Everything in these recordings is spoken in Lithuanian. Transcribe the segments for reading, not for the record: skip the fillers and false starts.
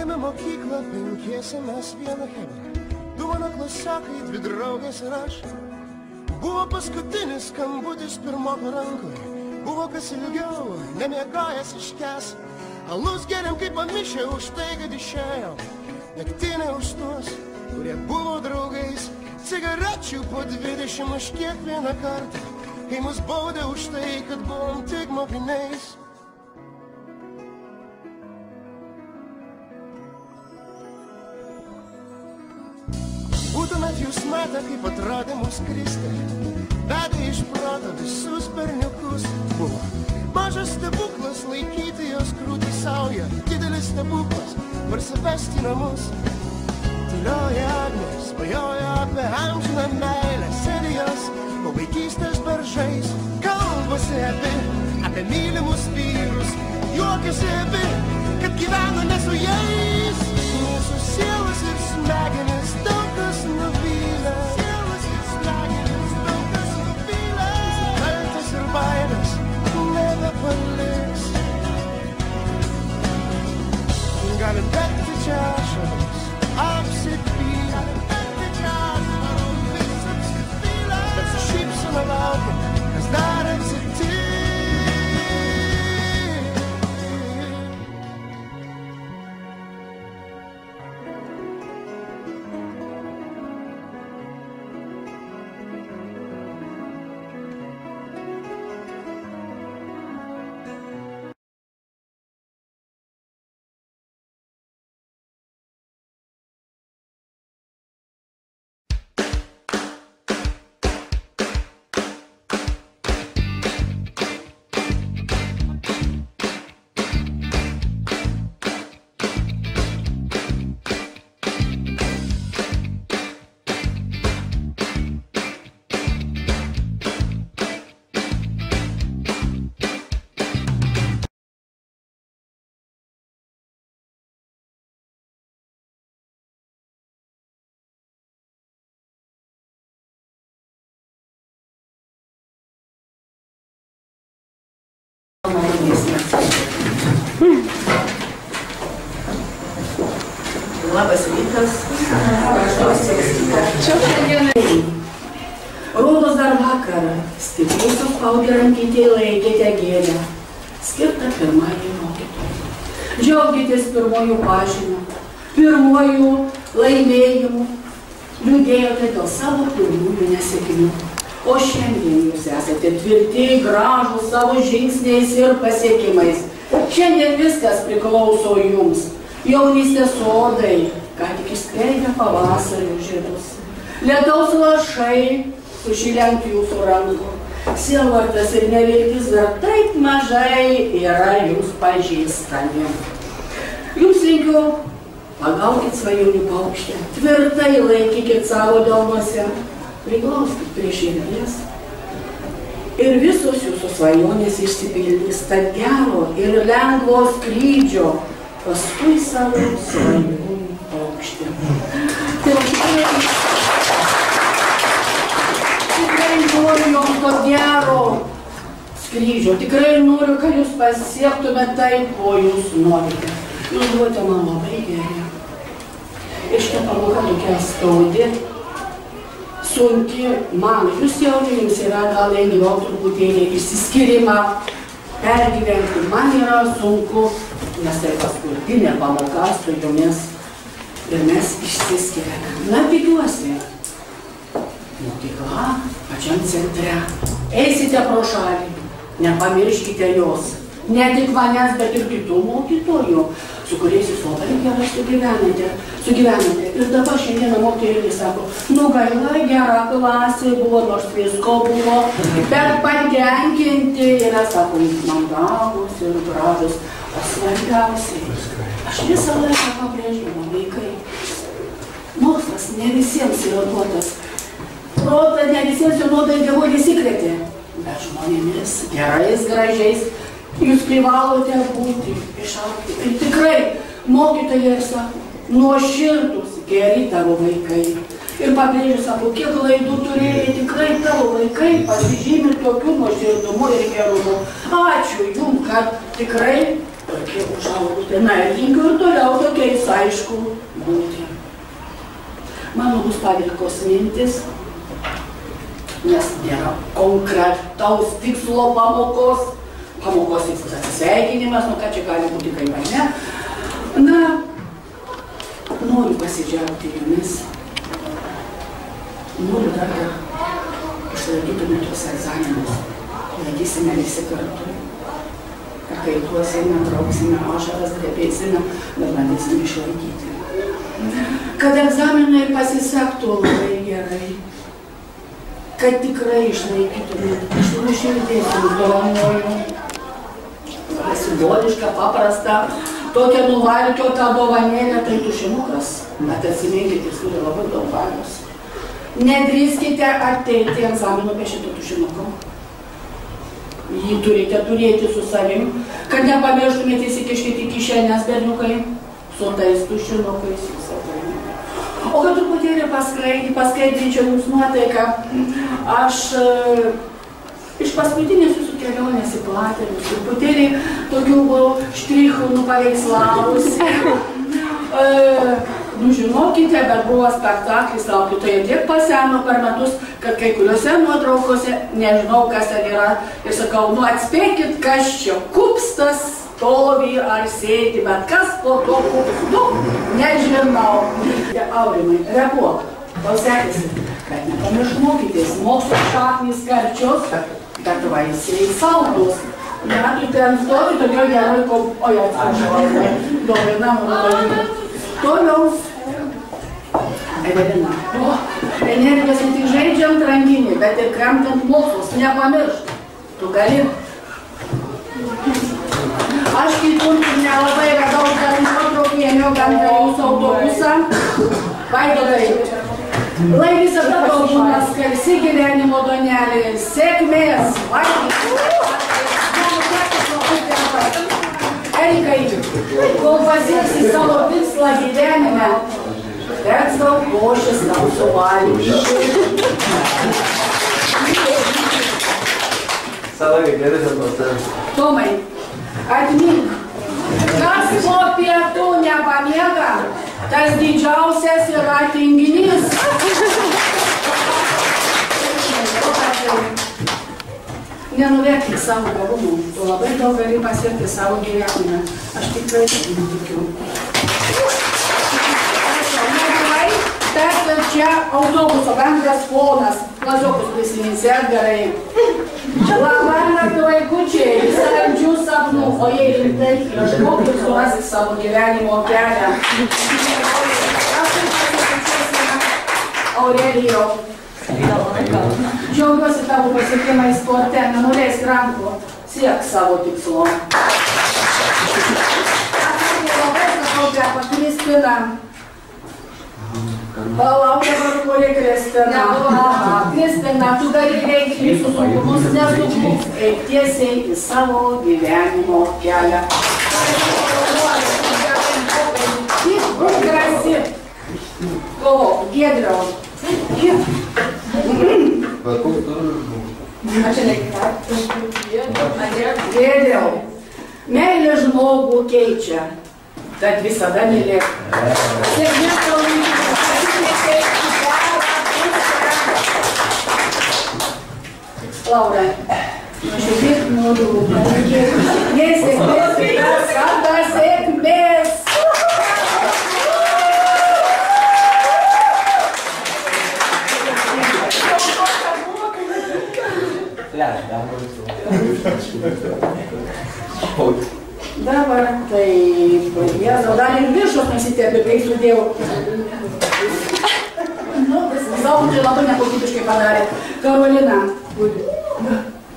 Baigėme mokyklą, penkiese mes vieną chebra. Du mano klasiokai, dvi draugės ir aš. Buvo paskutinis skambutis pirmoko rankoje. Buvo kas ilgiau, nemiegojęs iškes. Alus geriam kaip pamišę už tai, kad išėjom. Naktinė už tuos, kurie buvo draugais. Cigarečių po 20 už kiekvieną kartą, kai mus baudė už tai, kad buvom tik mokiniais. Būtumėt jūs matę, kaip atrodė mus Kristė, vedė iš proto visus berniukus. Buvo mažas stebuklas laikyti jos krūtį saują, didelis stebuklas parsivesti namus. Tylioji Agnė svajojo apie amžiną meilę, sėdi jos po vaikystės beržais, kalbasi apie mylimus vyrus, juokiasi abi, kad gyvena ne su jais. Mūsų sielas ir smegenis daug kas nuvylė, kaltas ir baimės nebepaliks. Galim tekti čia ašaros, apsipylę, bet su šypsena laukiam, kas dar atsitiks. Labas rytas. Čia šiandien. Rodos dar vakarą stipriai suspaudė rankytėje laikėte gėlę, skirtą pirmąjį mokytojui. Džiaugėtės pirmojų pažymų, pirmojų laimėjimų, liūdėjote dėl savo pirmųjų nesėkmių. O šiandien jūs esate tvirti, gražūs savo žingsniais ir pasiekimais. Šiandien viskas priklauso jums. Jaunystės sodai, ką tik išskleidė pavasario žiedus. Lietaus lašai sušilę ant jūsų rankų. Sielvartas ir neviltis dar taip mažai yra jums pažįstami. Jums linkiu, pagaukit svajonių paukštę, tvirtai laikykit savo delnuose, priglauskit prie širdies. Ir visos jūsų svajonės išsipildys, tad gero ir lengvo skrydžio, paskui savo svajonių paukštę. Tikrai noriu jums to gero skrydžio, tikrai noriu, kad jūs pasiektumėte taip, ko jūs norite. Jūs buvote man labai geri. Ir šitą pamoką tokia skaudi, sunki man. Jūs jauni, jums yra gal lengviau truputėlį išsiskyrimą pergyventi. Man yra sunku, nes tai paskutinė pamoka su jumis ir mes išsiskiriame. Na, tikiuosi, mokykla pačiam centre. Eisite pro šalį, nepamirškite jos. Ne tik manęs, bet ir kitų mokytojų, su kuriais jūs labai gerai sugyvenate. Ir dabar šiandieną mokytojai irgi sako, nu gaila, gera klasė buvo, nors visko buvo, bet patenkinti yra, sako, mandagūs ir gražus. O svarbiausiai, aš visą laiką pabrėžiu, vaikai, mokslas ne visiems yra duotas. Protą ne visiems vienodai Dievo įsikrėtė, bet žmonėmis gerais, gražiais. Jūs privalote būti, išaugti. Ir tikrai mokytojai sako, nuoširdūs, geri tavo vaikai. Ir pabrėžiu, sako, kiek klaidų turėjai, tikrai tavo vaikai pasižymi tokiu nuoširdumu ir gerumu. Ačiū jums, kad tikrai tokie užaugti. Na ir linkiu ir toliau tokiais, aišku, būti. Mano bus padėkos mintis, nes nėra konkretaus tikslo pamokos. Pamokos tikslas atsisveikinimas, nu ką čia gali būti kaip ar ne. Na, noriu pasidžiaugti jumis. Noriu dar išlaikytume tuos egzaminus. Laikysime visi kartu. Kaituosime, trauksime, ašaras, drebėsime, bet bandysime išlaikyti. Kad egzaminai pasisektų labai gerai. Kad tikrai išlaikytume. Iš nuoširdės jums dovanoju. Simboliška, paprasta. Tokia nuvalkiota dovanėlė, tai tušinukas. Bet atsiminkite, jis turi labai daug valios. Nedrįskite ateiti egzaminų be šito tušinuko. Jį turite turėti su savim, kad nepamirštumėte įsikiškite kišenės, berniukai, su tais tušinukais visada. O kad truputėlį paskaidinčiau jums nuotaiką, aš iš paskutinės jūsų kelionės į platelius truputėlį tokių štrichų nupaveikslavus. Nu, žinokite, bet buvo spektaklis, auklėtoja tiek paseno per metus, kad kai kuriuose nuotraukose nežinau, kas ten yra. Ir sakau, nu atspėkit, kas čia kupstas, stovi ar sėdi, bet kas po to kups, nu, nežinau. Aurimai, reaguok, tau sekėsi, kad nepamiršmokitės, mokslo šaknys karčios, bet vaisiai saldus. Na, tu ten stovi, todėl gerai, oi, atsiprašau, dovina mano. Toliau. Evelina. Energijos ne tik žaidžiant rankinį, bet ir kremtant mokslus. Nepamiršt. Tu gali. Aš kitur nelabai radau dar nuotraukų, ėmiau bendrą jūsų autobusą. Vaidotai. Lai visada tau būna skalsi gyvenimo duonelė. Sėkmės. Erikai, kol pasieksi savo tikslą gyvenime, teks daug košės tau suvalgyti. Tomai, atmink, kas po pietų nepamiega, tas didžiausias yra tinginys. Nenuvertink savo gabumų, tu labai daug gali pasiekti savo gyvenime. Aš tikrai tikiu. Bet čia autobuso bendras fonas. Laziokus prisiminsi, Edgarai. Labanakt vaikučiai, saldžių sapnų, o jei rimtai, ieškokit surasti savo gyvenimo kelią. Aurelijau. Džiaugiuosi tavo pasiekimais sporte, nenuleisk rankų, siek savo tikslo. Aš labai sakau apie Kristiną. Palauk dabar, kuri Kristina. Kristina, tu gali įveikti visus sunkumus, nesuklus, eik tiesiai į savo gyvenimo kelią. Tik būk drąsi. Kovok, Giedriau. Giedriau, meilė žmogų keičia, tad visada mylėk. Sėkmės tau linkime. Laura, nuoširdžiai noriu palinkėti. Jei sėkmės, kitas kartas sėkmės. Dabar taip, Jėzau, dar ir viršus nusitėpi, kai sudėjau. Nu, savo tai labai nekokybiškai padarė. Karolina.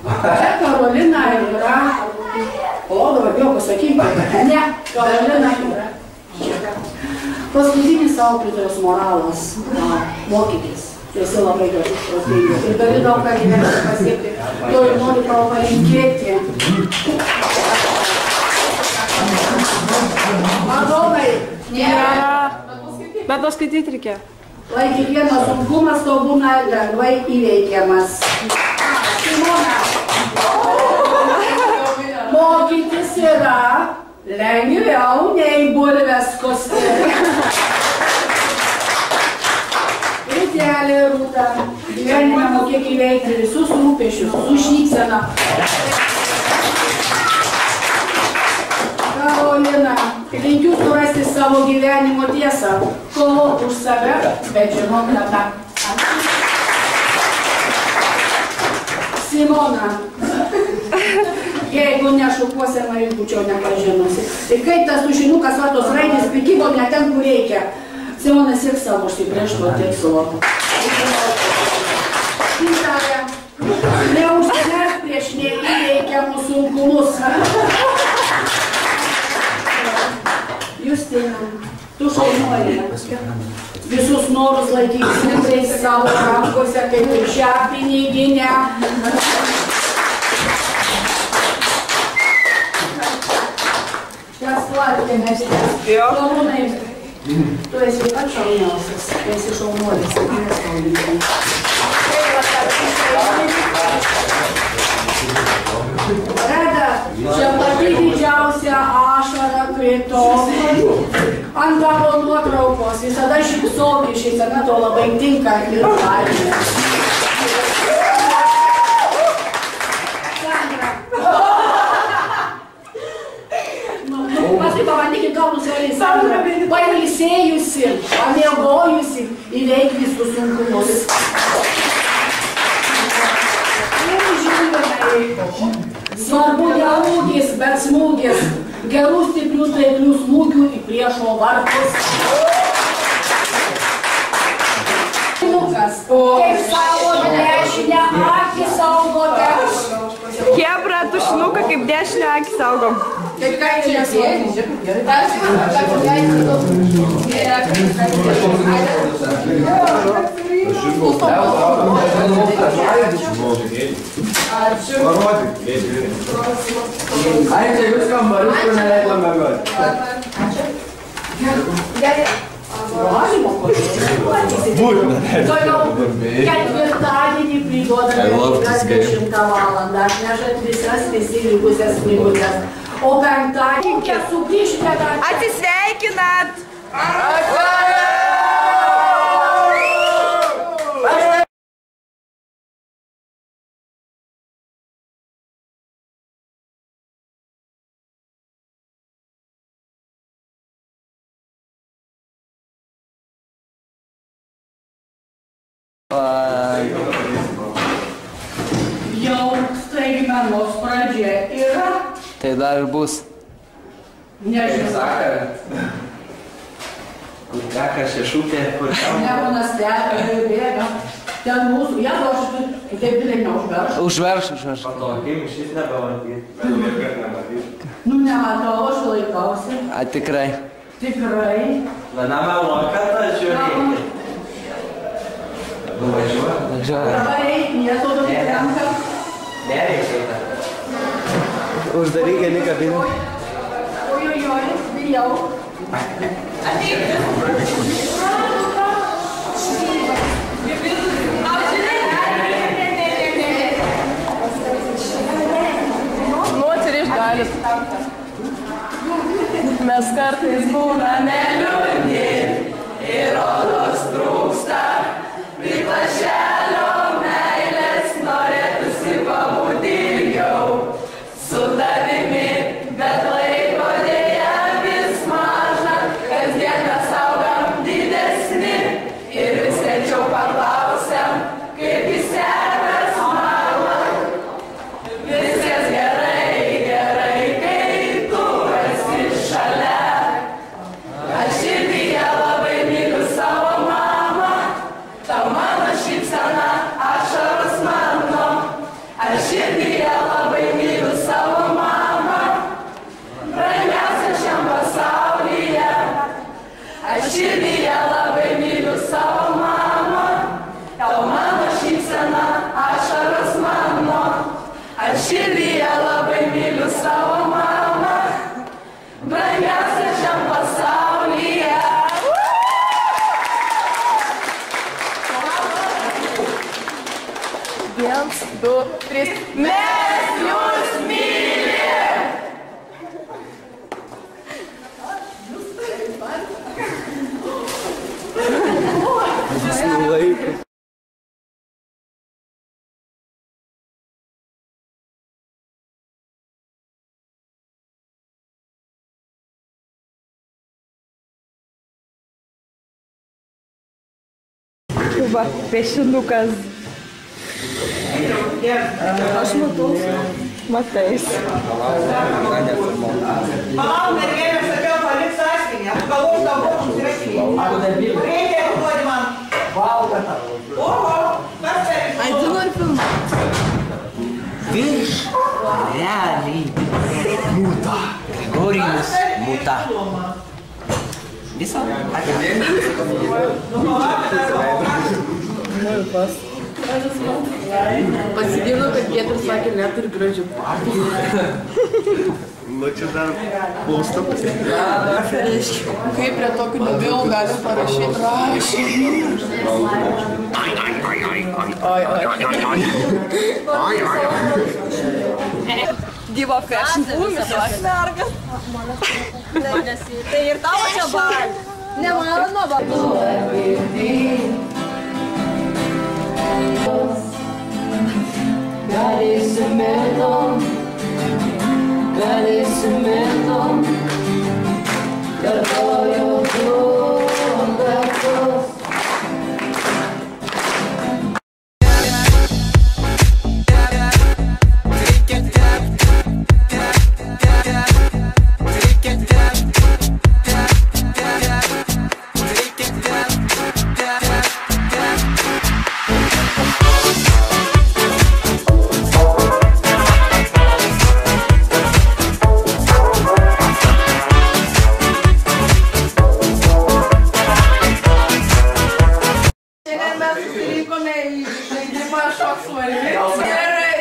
Čia Karolina yra. O, dabar bijau pasakyti. Ne, Karolina yra. Paskutinis auklėtojos moralas. Mokykis. Tu esi labai gražus, protingas. Ir gali daug ką gyvenime pasiekti. To ir noriu tau palinkėti. Vadovai, nėra. Bet paskaityti reikia. Lai kiekvienas sunkumas to būna lengvai įveikiamas. Simona. Mokytis yra Lengviau nei bulves kosti. Rūtelė Rūta, gyvenime mokėk įveikti visus rūpešius, su šypsena. Karolina, linkiu surasti savo gyvenimo tiesą, kovok už save, bet žinok kada. Simona, jeigu nešukuose, man būčiau nepažinusi. Ir kaip tas tušinukas vartos raidės prikybo ne ten, kur reikia. Simona, siek savo užsibrėžto tikslo. Gintarė, neužsimerk prieš neįveikiamus sunkumus. Justina, tu šaunuoji. Visus norus laikyk stipriai savo rankose, kaip ir šią piniginę. Šias platėmės. Šarūnai, tu esi pats šauniausias, tu esi šaunuolis, sėkmės tau linkiu. Reda, čia pati didžiausia ašara krito ant tavo nuotraukos, visada šypsokis, šypsena to labai tinka ir laimė. Pabandykit gaunus realiai, Sandra, pailsėjusi, pamiegojusi, įveik visus sunkumus. Svarbu ne ūgis, bet smūgis, gerų stiprių taiklių smūgių į priešo vartus. Kaip savo dešinę akį saugote. Chebra, tušinuką kaip dešinę akį saugom. Tai ką čia sėdi? Ačiū. Ai, čia jūs kambarius, kur neleidom mėgoti. Toliau ketvirtadienį priduodame 10 valandą. Atnešat visas visi likusias knygutes. O penktadienį sugrįžkite dar. Atsisveikinat! Jau staigmenos pradžia yra. Tai dar ir bus. Nežinau. Kur teka šešukė, kur teka. Neponas bėga. Ten mūsų, jeigu aš kitaip dilai neužverš. Užverš. Patogiai, šis nebematys. Nu, nematau, aš laikausi. A, tikrai. Tikrai. Na, nemeluoka, žiūrėkit. Nuvažiuoja? Dabar eik, nesuodu kitrenka. Nereikia. Uždaryk gali kabinę. Ojojoj, bijau. Nu, atsiriš galit. Mes kartais būname liūdni ir odos trūksta. Lyg lašelio meilės norėtųsi pabūti ilgiau su tavimi, bet laiko dėja vis maža, kasdien mes augam didesni ir vis rečiau paklausiam, kaip jis sergas mama. Viskas gerai, kai tu esi šalia. Aš širdyje labai myliu savo mamą. Tau mano šypsena, ašaros mano. Aš širdyje labai myliu savo mamą. Brangiausia šiam pasaulyje. Aš širdyje labai myliu savo mamą. Tau mano šypsena, ašaros mano. Aš širdyje labai myliu savo mamą. Brangiausia šiam pasaulyje. 1, 2, 3. Mes jūs mylim! Laiku. Va, piešinukas. Aš matau. Matais. Palauk, mergelė, sakiau, palik sąskinį. Apgalvos tavo mums yra kiniai. Reikia duoti man. Oho, kas tai? Ai, tu nori filmuoti? Virš realiai. Muta. Gregorijus Muta. Viso? Pasidėjau, kad Pietras sakė, net ir gražių papų. Nu, čia dar klausta pasakyti. Kaip prie tokių daugiau gali parašyti rašymą? Divo fashion būmis, aš mergas. Tai ir tavo čia bal. Ne mano bal. Galėsimėtom, kartoju du kartus.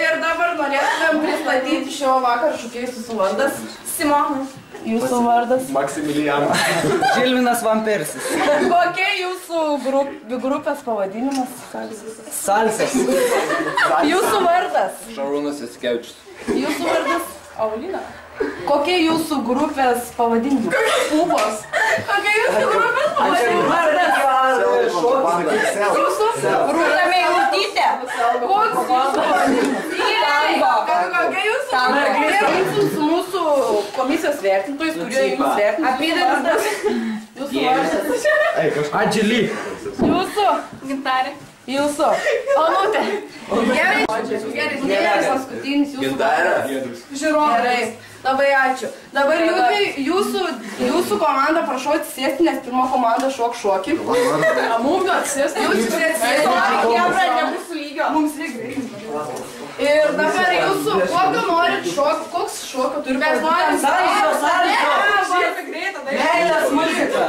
Ir dabar norėtumėm pristatyti šio vakar šokėjus vardas. Simonas. Jūsų vardas? Maksimilianas. Žilvinas Vampersis. Kokia jūsų grupės pavadinimas? Salsas. Jūsų vardas? Šarūnas Jasikevičius. Jūsų vardas? Aulina. Kokia jūsų grupės pavadinimas? Pūpos. Kokia jūsų grupės pavadinimas? Jūsų? Rūta Meilutytė. Koks jūsų pavadinimas? Kokia jūsų pavadinimas? Mūsų komisijos vertintojais, kurie jums vertina. Apydardas. Jūsų vardas. Adžily. Jūsų? Gintarė. Jūsų? Onutė. Gerai, paskutinis jūsų vardas. Žiūrovai. Gerai. Labai ačiū. Dabar jūsų komanda prašau atsisėsti, nes pirma komanda šok šokį. Mums atsisėsti. Jūs turėt sėsti. Nebus lygio. Mums lygiai. Ir dabar jūsų, kokio norit šokio, koks šokio turi pasiūlyti? Salso. Meilės muzika.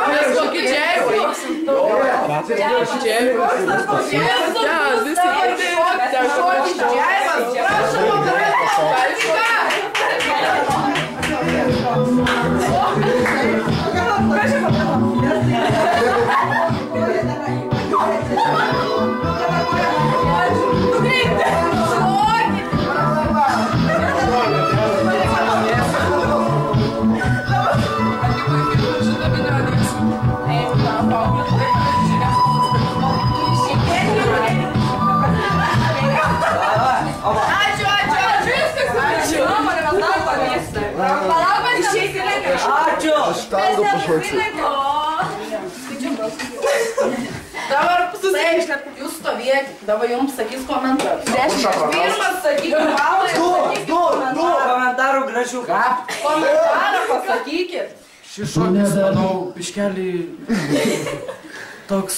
Mes kokį džiaivą. Štangą pašoksim. Dabar jūs stovėkit, dabar jums sakys komentarus. Pirmas sakykit balą ir sakykit komentarą. Komentarų gražių. Komentarą pasakykit. Šis šokis, manau, biškelį toks...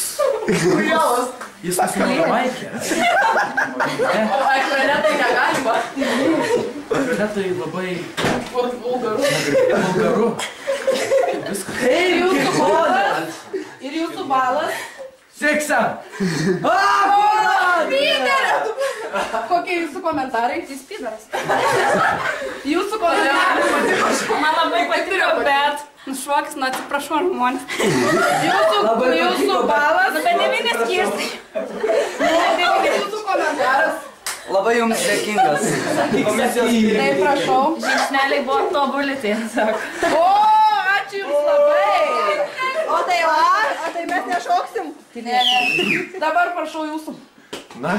Jis nusimano Maikė. O ekrane tai negalima. Ekrane tai labai... Vulgaru. Vulgaru. Ir jūsų balas. 6. Kokie jūsų komentarai? Jis pidaras. Jūsų komentarai. Man labai patiko, bet šokis, nu atsiprašau, žmonės. Jūsų balas. Bet ne vienas skirstai. Jūsų komentaras. Labai jums dėkingas. Tai prašau. Žingsneliai buvo tobuli, tai sako. O, ačiū jums labai. O tai O tai mes nešoksim? Ne. Dabar prašau jūsų. Na,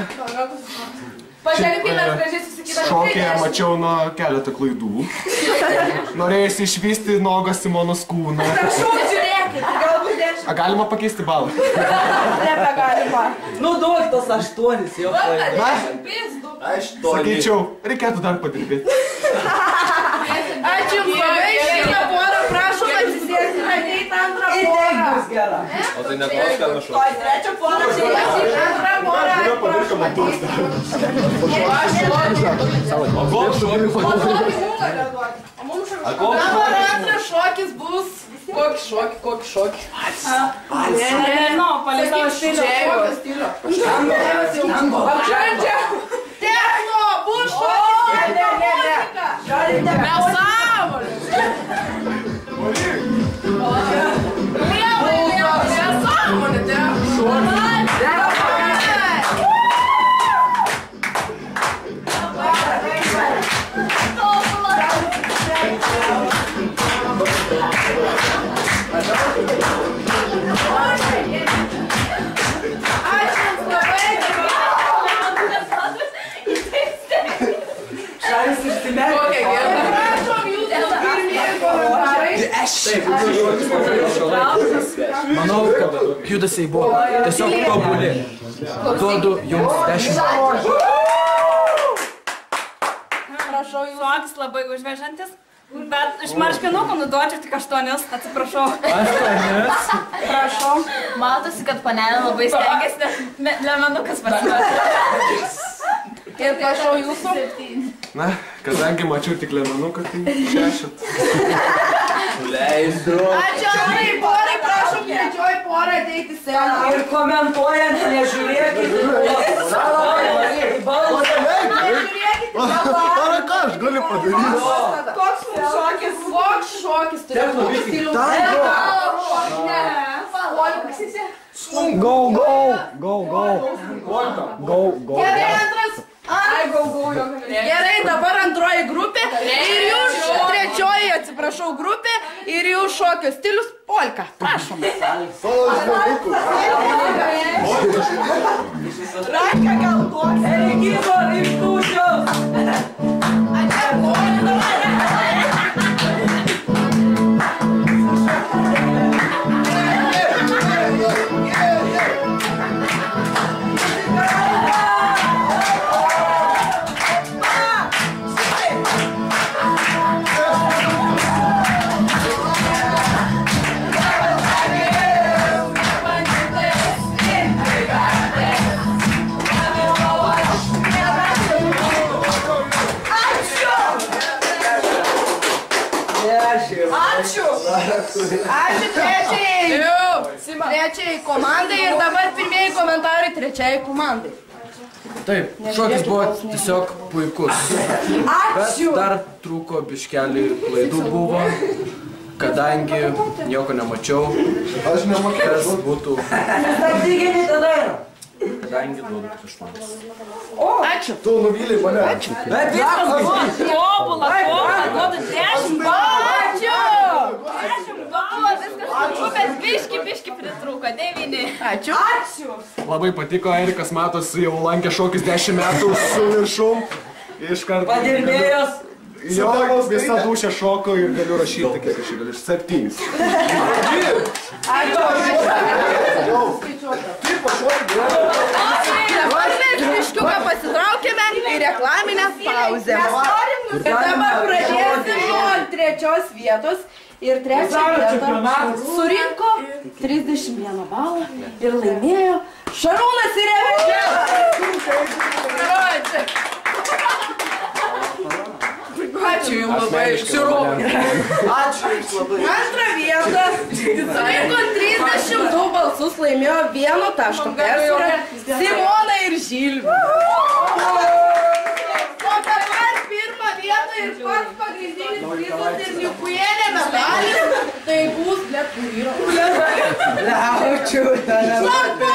Pažiūrėkime, mes gražiai susikydame. šokėje mačiau nuo keletą klaidų. Norėjusi išvysti nogą Simonos kūną. Prašau, žiūrėkit. Galbūt 10. A galima pakeisti balą? Nebegalima. Nu, duok tos 8, jau. Sakyčiau, reikėtų dar padirbėti. Ačiū jums labai, šitą porą, prašom atsisėsti, ateiti antrą porą. Bus gera. O tai ne tos, ką našau. O trečią porą Antrą porą, prašom ateiti. O koks šokis? Dabar antras šokis bus. Kokį šokį? Nežinau, palei savo stilių. Techno, bus šokis. Mes sąmonės. Nesąmonė, Šalis išsimerkė. prašom jūsų pirmieji komentarai. Manau, kad judesiai buvo tiesiog tobuli. Duodu jums 10 balų. Prašau, šokis labai užvežantis. Bet iš marškinukų nuduočiau tik 8, atsiprašau. 8. Prašau. Matosi, kad panelė labai stengiasi, nes lemenukas pasimatė. Ir prašau jūsų. Na, kadangi mačiau tik lemenuką, tai 6. Leisdru. Ačiū antrai porai, prašom trečioji porą ateiti į sceną. Ir komentuojant, nežiūrėkit. Ar ką aš galiu padaryti? Koks šokis? Koks šokis turi būti stilius? Ne. Go. Gerai, antras. Gerai, dabar antroji grupė ir jūs trečioji, atsiprašau, grupė ir jūs šokio stilius polka. Prašom. Ranką gal duok. Erigimo iš dušios. Ačiū trečiai komandai ir dabar pirmieji komentarai trečiai komandai. Taip, šokis buvo tiesiog puikus. Bet dar trūko biškelį klaidų buvo, kadangi nieko nemačiau. Aš nemokėjau. Kas būtų, Stabdykite tada yra. kadangi duodu 8. Ačiū. Tu nuvylei mane. Bet viskas bus. Tobula, duodu 10 balų. Ačiū. 10 balų, viskas puiku, bet biški pritrūko, 9. Ačiū. Labai patiko, Erikas matosi, jau lankė šokis 10 metų su viršum. Iškart. Padirbėjos. Jo, visą dušę šoko ir galiu rašyti, kiek aš galiu. 7. Dabar mes biškiuką pasitraukėme į reklaminę pauzę. Ir dabar pradėsim nuo trečios vietos. Ir trečią vietą surinko 31 balą ir laimėjo Šarūnas ir Ačiū jums labai, žiūrovai. Ačiū jums labai. Antrą vietą surinko 32 balsus, laimėjo 1 tašką persvarą Simona ir Žilvė. O dabar pirmą vietą ir pats pagrindinis prizas ir Niukujėlė medalis, tai bus Lietuvio. Liaučiu, tave.